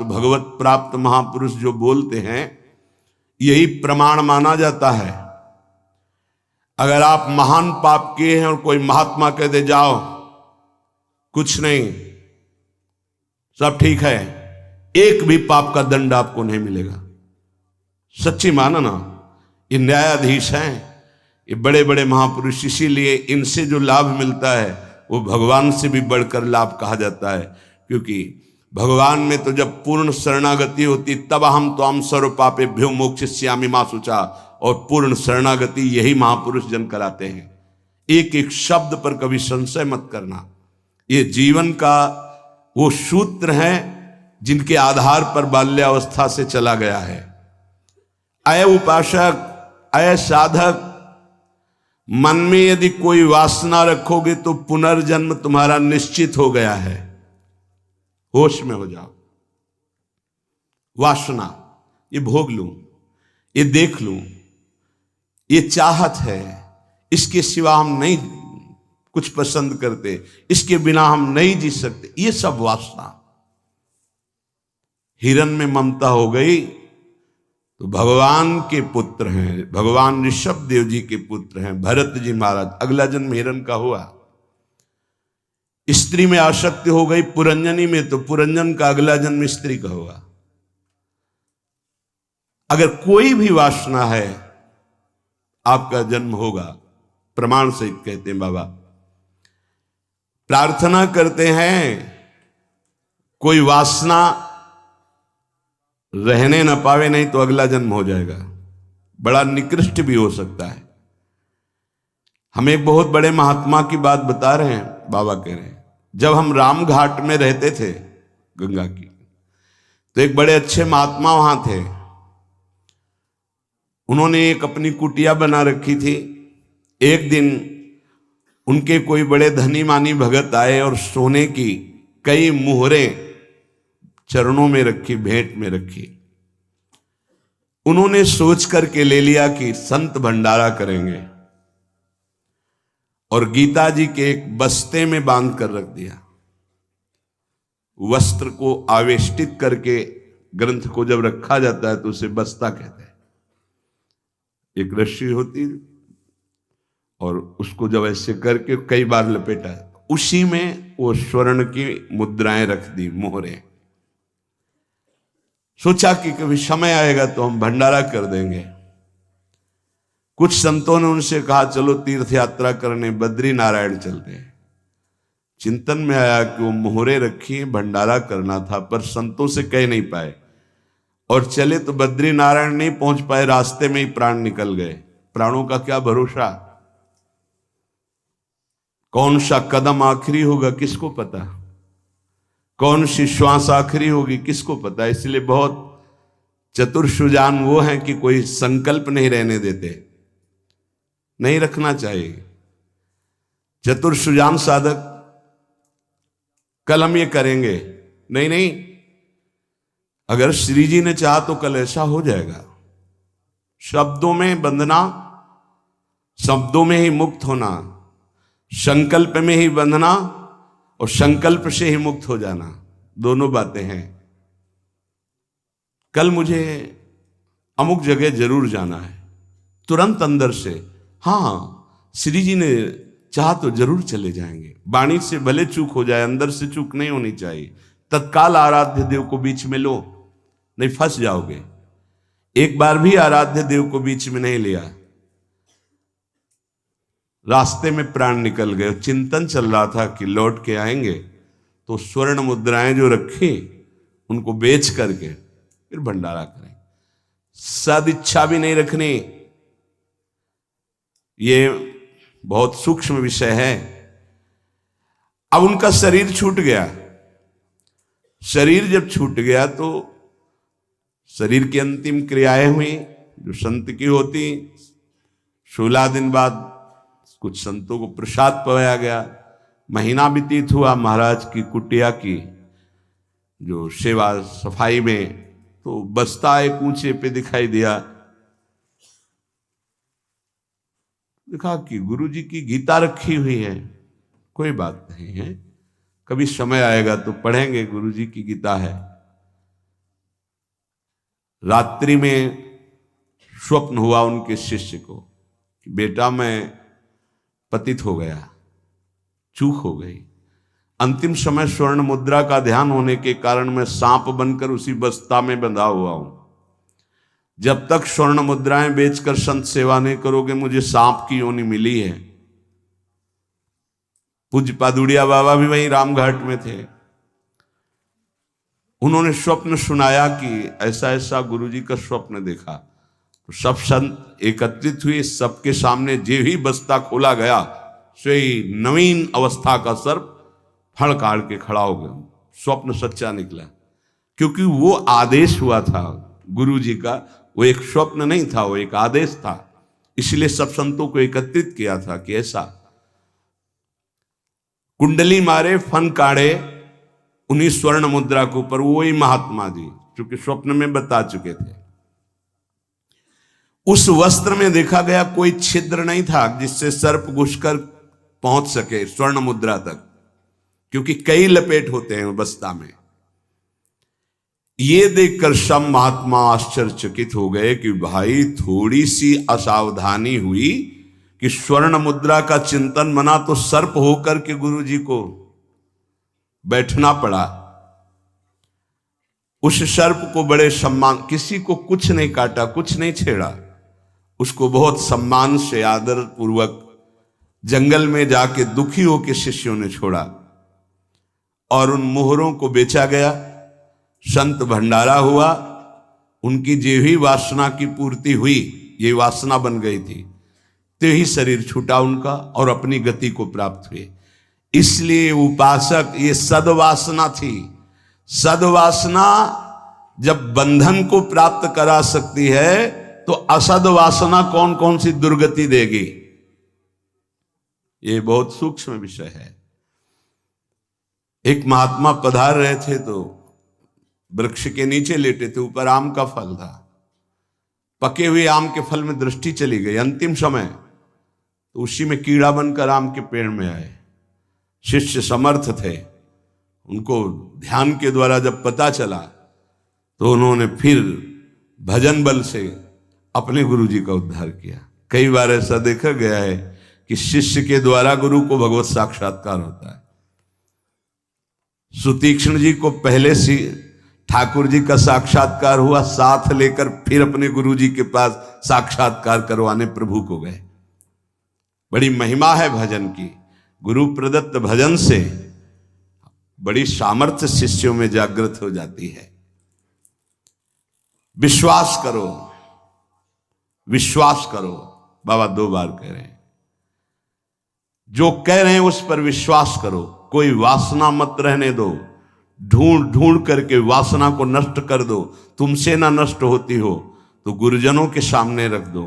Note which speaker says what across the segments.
Speaker 1: भगवत प्राप्त महापुरुष जो बोलते हैं, यही प्रमाण माना जाता है। अगर आप महान पाप किए हैं और कोई महात्मा कह दे जाओ कुछ नहीं, सब ठीक है, एक भी पाप का दंड आपको नहीं मिलेगा। सच्ची माना ना, ये न्यायाधीश हैं, ये बड़े बड़े महापुरुष, इसीलिए इनसे जो लाभ मिलता है वो भगवान से भी बढ़कर लाभ कहा जाता है। क्योंकि भगवान में तो जब पूर्ण शरणागति होती तब हम तो हम सर्व पापेभ्यो मोक्षयिष्यामि मा शुचा, और पूर्ण शरणागति यही महापुरुष जन कराते हैं। एक एक शब्द पर कभी संशय मत करना। ये जीवन का वो सूत्र है जिनके आधार पर बाल्यावस्था से चला गया है। अय उपासक, अय साधक, मन में यदि कोई वासना रखोगे तो पुनर्जन्म तुम्हारा निश्चित हो गया है। होश में हो जाओ। वासना, ये भोग लूं, ये देख लूं, ये चाहत है, इसके सिवा हम नहीं कुछ पसंद करते, इसके बिना हम नहीं जी सकते, ये सब वासना। हिरण में ममता हो गई तो भगवान के पुत्र हैं, भगवान ऋषभ देव जी के पुत्र हैं भरत जी महाराज, अगला जन्म हिरण का हुआ। स्त्री में आसक्ति हो गई पुरंजनी में, तो पुरंजन का अगला जन्म स्त्री का हुआ। अगर कोई भी वासना है आपका जन्म होगा, प्रमाण सहित कहते हैं बाबा। प्रार्थना करते हैं कोई वासना रहने न पावे, नहीं तो अगला जन्म हो जाएगा, बड़ा निकृष्ट भी हो सकता है। हम एक बहुत बड़े महात्मा की बात बता रहे हैं, बाबा कह रहे हैं, जब हम राम घाट में रहते थे गंगा की, तो एक बड़े अच्छे महात्मा वहां थे। उन्होंने एक अपनी कुटिया बना रखी थी। एक दिन उनके कोई बड़े धनी मानी भगत आए और सोने की कई मुहरें चरणों में रखी, भेंट में रखी। उन्होंने सोच करके ले लिया कि संत भंडारा करेंगे, और गीता जी के एक बस्ते में बांध कर रख दिया। वस्त्र को आवेष्टित करके ग्रंथ को जब रखा जाता है तो उसे बस्ता कहते हैं। एक रस्सी होती और उसको जब ऐसे करके कई बार लपेटा, उसी में वो स्वर्ण की मुद्राएं रख दी, मोहरें। सोचा कि कभी समय आएगा तो हम भंडारा कर देंगे। कुछ संतों ने उनसे कहा चलो तीर्थ यात्रा करने बद्री नारायण चलते हैं। चिंतन में आया कि वो मोहरे रखी, भंडारा करना था, पर संतों से कह नहीं पाए और चले तो बद्री नारायण नहीं पहुंच पाए, रास्ते में ही प्राण निकल गए। प्राणों का क्या भरोसा, कौन सा कदम आखिरी होगा किसको पता, कौन सी श्वास आखिरी होगी किसको पता। इसलिए बहुत चतुर सुजान वो हैं कि कोई संकल्प नहीं रहने देते, नहीं रखना चाहिए। चतुर सुजान साधक कल हम ये करेंगे, नहीं नहीं, अगर श्री जी ने चाहा तो कल ऐसा हो जाएगा। शब्दों में बंधना, शब्दों में ही मुक्त होना, संकल्प में ही बंधना और संकल्प से ही मुक्त हो जाना, दोनों बातें हैं। कल मुझे अमुक जगह जरूर जाना है, तुरंत अंदर से हाँ श्री जी ने चाहा तो जरूर चले जाएंगे। वाणी से भले चूक हो जाए, अंदर से चूक नहीं होनी चाहिए। तत्काल आराध्य देव को बीच में लो, नहीं फंस जाओगे। एक बार भी आराध्य देव को बीच में नहीं लिया, रास्ते में प्राण निकल गए। चिंतन चल रहा था कि लौट के आएंगे, तो स्वर्ण मुद्राएं जो रखी उनको बेच करके फिर भंडारा करें। सदिच्छा भी नहीं रखनी, ये बहुत सूक्ष्म विषय है। अब उनका शरीर छूट गया। शरीर जब छूट गया तो शरीर की अंतिम क्रियाएं हुई जो संत की होती। 16 दिन बाद कुछ संतों को प्रसाद पवाया गया। महीना व्यतीत हुआ महाराज की कुटिया की जो सेवा सफाई में, तो बस्ता एक ऊंचे पे दिखाई दिया। देखा कि गुरु जी की गीता रखी हुई है। कोई बात नहीं है, कभी समय आएगा तो पढ़ेंगे, गुरु जी की गीता है। रात्रि में स्वप्न हुआ उनके शिष्य को कि बेटा मैं पतित हो गया, चूक हो गई। अंतिम समय स्वर्ण मुद्रा का ध्यान होने के कारण मैं सांप बनकर उसी बस्ता में बंधा हुआ हूं। जब तक स्वर्ण मुद्राएं बेचकर संत सेवा नहीं करोगे, मुझे सांप की योनि मिली है। पूज्य पादुड़िया बाबा भी वहीं रामघाट में थे। उन्होंने स्वप्न सुनाया कि ऐसा ऐसा गुरुजी का स्वप्न देखा। तो सब संत एकत्रित हुए, सबके सामने जे ही बस्ता खोला गया, सोई नवीन अवस्था का सर्प फड़काड़ के खड़ा हो गया। स्वप्न सच्चा निकला, क्योंकि वो आदेश हुआ था गुरुजी का। वो एक स्वप्न नहीं था, वो एक आदेश था। इसलिए सब संतों को एकत्रित किया था कि ऐसा कुंडली मारे, फन काढ़े उन्हीं स्वर्ण मुद्रा के ऊपर। वो ही महात्मा जी चूंकि स्वप्न में बता चुके थे। उस वस्त्र में देखा गया कोई छिद्र नहीं था जिससे सर्प घुसकर पहुंच सके स्वर्ण मुद्रा तक, क्योंकि कई लपेट होते हैं बस्ता में। ये देखकर सब महात्मा आश्चर्यचकित हो गए कि भाई थोड़ी सी असावधानी हुई कि स्वर्ण मुद्रा का चिंतन बना तो सर्प होकर के गुरुजी को बैठना पड़ा। उस सर्प को बड़े सम्मान, किसी को कुछ नहीं काटा, कुछ नहीं छेड़ा, उसको बहुत सम्मान से आदर पूर्वक जंगल में जाके दुखी होकर शिष्यों ने छोड़ा और उन मोहरों को बेचा गया। संत भंडारा हुआ, उनकी जो ही वासना की पूर्ति हुई, ये वासना बन गई थी, तो ही शरीर छूटा उनका और अपनी गति को प्राप्त हुए। इसलिए उपासक, ये सद्वासना थी। सद्वासना जब बंधन को प्राप्त करा सकती है तो असद वासना कौन कौन सी दुर्गति देगी, ये बहुत सूक्ष्म विषय है। एक महात्मा पधार रहे थे तो वृक्ष के नीचे लेटे थे, ऊपर आम का फल था। पके हुए आम के फल में दृष्टि चली गई। अंतिम समय तो उसी में कीड़ा बनकर आम के पेड़ में आए। शिष्य समर्थ थे, उनको ध्यान के द्वारा जब पता चला तो उन्होंने फिर भजन बल से अपने गुरु जी का उद्धार किया। कई बार ऐसा देखा गया है कि शिष्य के द्वारा गुरु को भगवत साक्षात्कार होता है। सुतीक्ष्ण जी को पहले से ठाकुर जी का साक्षात्कार हुआ, साथ लेकर फिर अपने गुरु जी के पास साक्षात्कार करवाने प्रभु को गए। बड़ी महिमा है भजन की। गुरु प्रदत्त भजन से बड़ी सामर्थ्य शिष्यों में जागृत हो जाती है। विश्वास करो, विश्वास करो, बाबा 2 बार कह रहे हैं। जो कह रहे हैं उस पर विश्वास करो। कोई वासना मत रहने दो, ढूंढ ढूंढ करके वासना को नष्ट कर दो। तुमसे ना नष्ट होती हो तो गुरुजनों के सामने रख दो,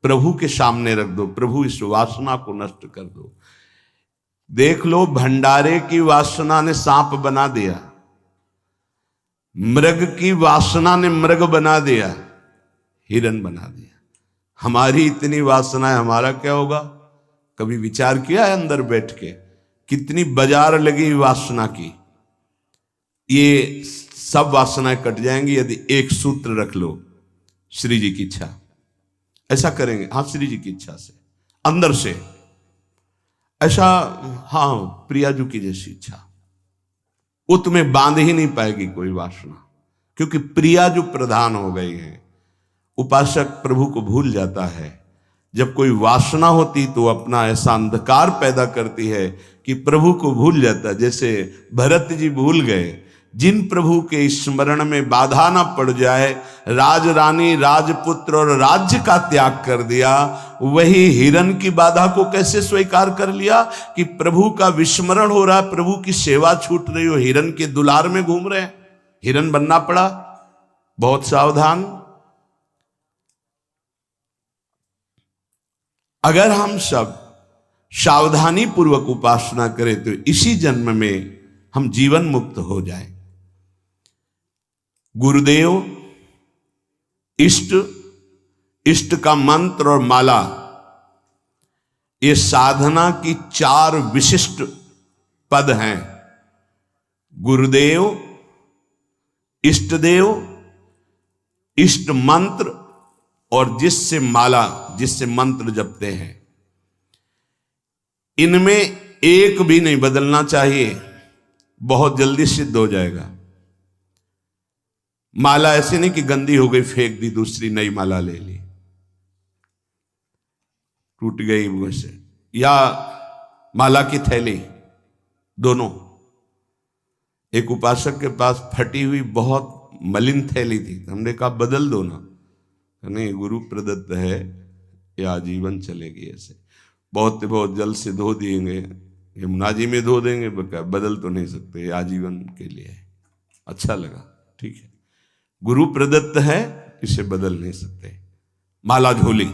Speaker 1: प्रभु के सामने रख दो। प्रभु इस वासना को नष्ट कर दो। देख लो, भंडारे की वासना ने सांप बना दिया, मृग की वासना ने मृग बना दिया, हिरन बना दिया। हमारी इतनी वासना है, हमारा क्या होगा? कभी विचार किया है अंदर बैठ के? कितनी बाजार लगी वासना की। ये सब वासनाएं कट जाएंगी यदि एक सूत्र रख लो, श्री जी की इच्छा। ऐसा करेंगे, हाँ, श्री जी की इच्छा से, अंदर से ऐसा, हाँ, प्रियाजू की जैसी इच्छा। वो तुम्हें बांध ही नहीं पाएगी कोई वासना, क्योंकि प्रियाजू प्रधान हो गई है। उपासक प्रभु को भूल जाता है। जब कोई वासना होती तो अपना ऐसा अंधकार पैदा करती है कि प्रभु को भूल जाता। जैसे भरत जी भूल गए, जिन प्रभु के स्मरण में बाधा ना पड़ जाए, राज रानी, राजपुत्र और राज्य का त्याग कर दिया। वही हिरन की बाधा को कैसे स्वीकार कर लिया कि प्रभु का विस्मरण हो रहा है, प्रभु की सेवा छूट रही हो, हिरन के दुलार में घूम रहे हैं। हिरन बनना पड़ा। बहुत सावधान। अगर हम सब सावधानी पूर्वक उपासना करें तो इसी जन्म में हम जीवन मुक्त हो जाएं। गुरुदेव, इष्ट, इष्ट का मंत्र और माला, ये साधना की 4 विशिष्ट पद हैं। गुरुदेव, इष्टदेव, इष्ट मंत्र और जिससे माला, जिससे मंत्र जपते हैं, इनमें एक भी नहीं बदलना चाहिए, बहुत जल्दी सिद्ध हो जाएगा। माला ऐसे नहीं कि गंदी हो गई फेंक दी, दूसरी नई माला ले ली, टूट गई वैसे, या माला की थैली, दोनों। एक उपासक के पास फटी हुई बहुत मलिन थैली थी, हमने कहा बदल दो ना, नहीं गुरु प्रदत्त है, ये आजीवन चलेगी। ऐसे बहुत जल से धो देंगे, यमुना जी में धो देंगे, बदल तो नहीं सकते, आजीवन के लिए है। अच्छा लगा, ठीक है, गुरु प्रदत्त है, इसे बदल नहीं सकते। माला झोली